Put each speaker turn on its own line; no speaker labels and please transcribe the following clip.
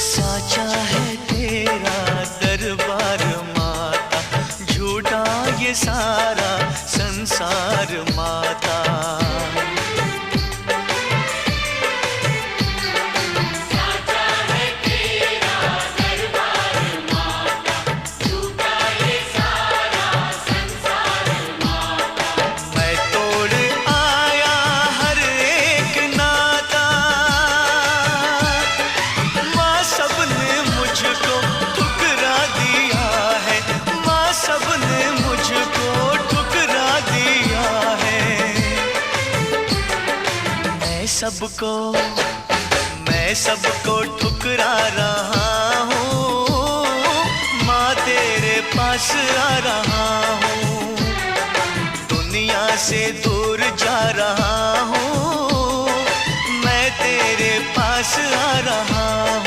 साचा है तेरा दरबार माता, झूठा ये सारा संसार माता। मैं सबको ठुकरा रहा हूँ, माँ तेरे पास आ रहा हूँ। दुनिया से दूर जा रहा हूँ, मैं तेरे पास आ रहा हूँ।